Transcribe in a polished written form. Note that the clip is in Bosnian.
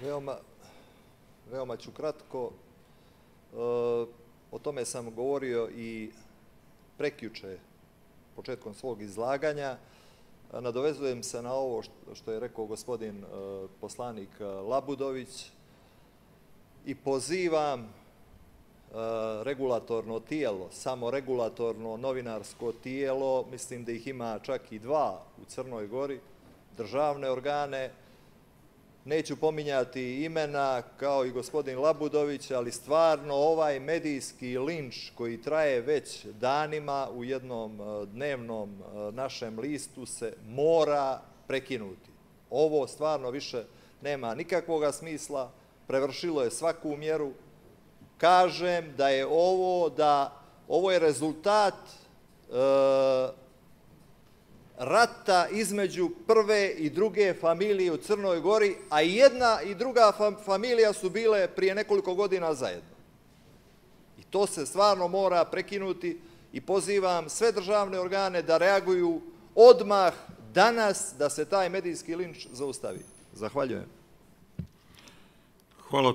Veoma ću kratko. O tome sam govorio i prekjuče, početkom svog izlaganja. Nadovezujem se na ovo što je rekao gospodin poslanik Labudović i pozivam regulatorno tijelo, samoregulatorno novinarsko tijelo, mislim da ih ima čak i 2 u Crnoj Gori, državne organe. Neću pominjati imena kao i gospodin Labudović, ali stvarno ovaj medijski linč koji traje već danima u jednom dnevnom našem listu se mora prekinuti. Ovo stvarno više nema nikakvog smisla, prevršilo je svaku mjeru. Kažem da je ovo je rezultat rata između prve i druge familije u Crnoj Gori, a i jedna i druga familija su bile prije nekoliko godina zajedno. I to se stvarno mora prekinuti i pozivam sve državne organe da reaguju odmah danas da se taj medijski linč zaustavi. Zahvaljujem. Hvala.